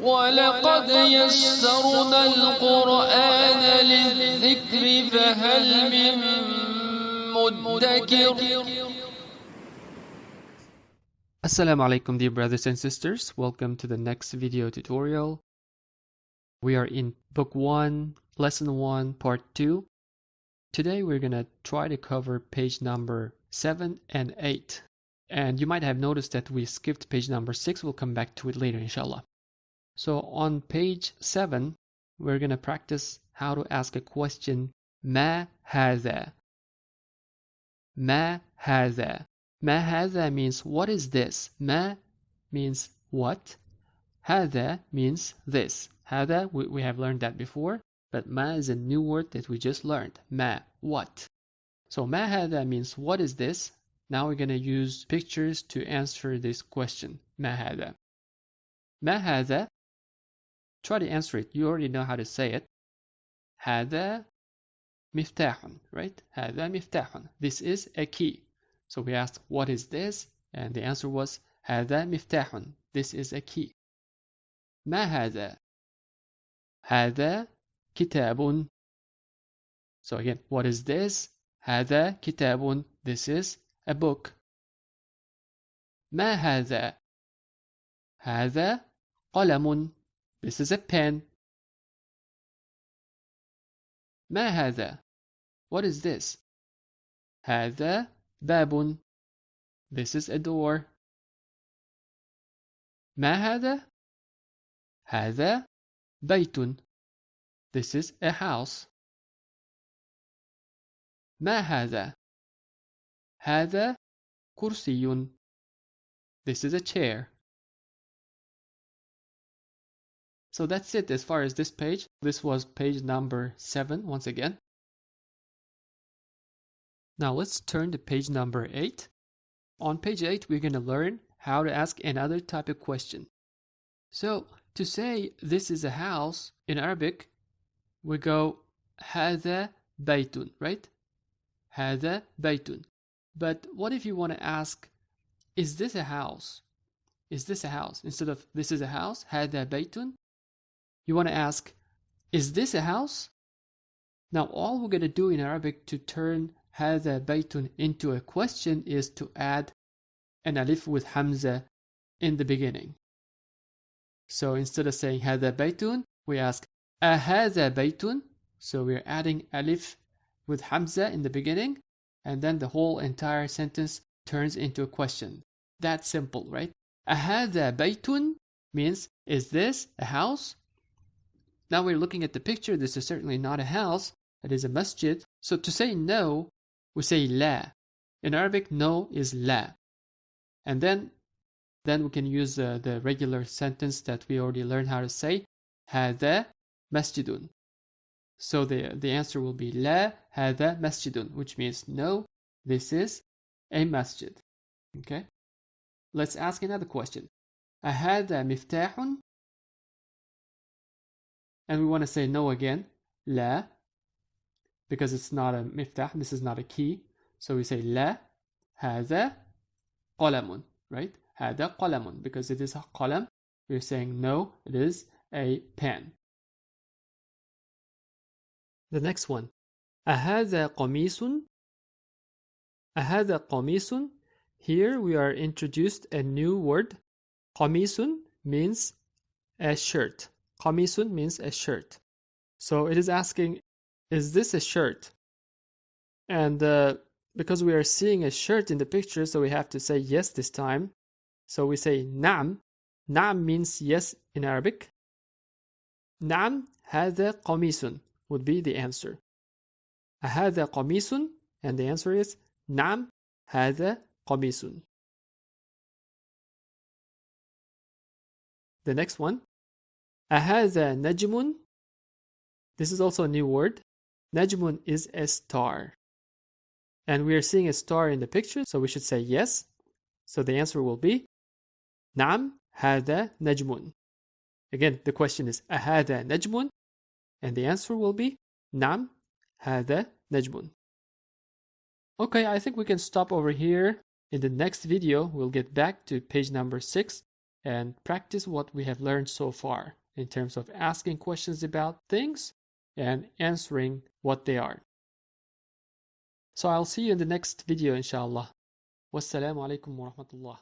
ولقد يسرنا القرآن للذكر فهل من مدكر. Assalamu alaikum, dear brothers and sisters. Welcome to the next video tutorial. We are in Book 1, Lesson 1, Part 2. Today we're going to try to cover page number 7 and 8. And you might have noticed that we skipped page number 6. We'll come back to it later, inshallah. So on page 7, we're going to practice how to ask a question. ما هذا? ما هذا? ما هذا means what is this? ما means what? هذا means this. هذا, we have learned that before, but ما is a new word that we just learned. ما, what? So ما هذا means what is this? Now we're going to use pictures to answer this question. ما هذا? ما هذا? Try to answer it. You already know how to say it. هذا مفتاح, right? هذا مفتاح. This is a key. So we asked, what is this? And the answer was, هذا مفتاح. This is a key. ما هذا? هذا كتاب. So again, what is this? هذا كتاب. This is a book. ما هذا? هذا قلم. This is a pen. ما هذا? What is this? هذا باب. This is a door. ما هذا? هذا بيت. This is a house. ما هذا? هذا كرسي. This is a chair. So that's it as far as this page. This was page number 7 once again. Now let's turn to page number 8. On page 8, we're going to learn how to ask another type of question. So to say this is a house in Arabic, we go هذا بيت, right? هذا بيت. But what if you want to ask, is this a house? Is this a house? Instead of this is a house, هذا بيت, you want to ask, is this a house? Now all we're going to do in Arabic to turn هذا بيت into a question is to add an alif with hamza in the beginning. So instead of saying هذا بيت, we ask أهذا بيت. So we're adding alif with hamza in the beginning, and then the whole entire sentence turns into a question. That's simple, right? أهذا بيت means, is this a house? Now we're looking at the picture. This is certainly not a house. It is a masjid. So to say no, we say لا. In Arabic, no is لا. And then we can use the regular sentence that we already learned how to say, هذا مسجد. So the answer will be لا هذا مسجد, which means no, this is a masjid. Okay? Let's ask another question. أهذا مفتاح? And we want to say no again, لا, because it's not a miftah, this is not a key. So we say لا هذا قلم, right? هذا قلم, because it is a qalam. We're saying no, it is a pen. The next one. أهذا قميص? أهذا قميص? Here we are introduced a new word. قميص means a shirt. قميص means a shirt. So it is asking, is this a shirt? And because we are seeing a shirt in the picture, so we have to say yes this time. So we say نعم. نعم means yes in Arabic. نعم هذا قميص would be the answer. أهذا قميص? And the answer is نعم هذا قميص. The next one. أهذا نجم? This is also a new word. نجم is a star. And we are seeing a star in the picture, so we should say yes. So the answer will be نعم هذا نجم. Again, the question is أهذا نجم? And the answer will be نعم هذا نجم. Okay, I think we can stop over here. In the next video, we'll get back to page number 6 and practice what we have learned so far in terms of asking questions about things and answering what they are. So I'll see you in the next video, inshallah. Wassalamu alaikum wa rahmatullah.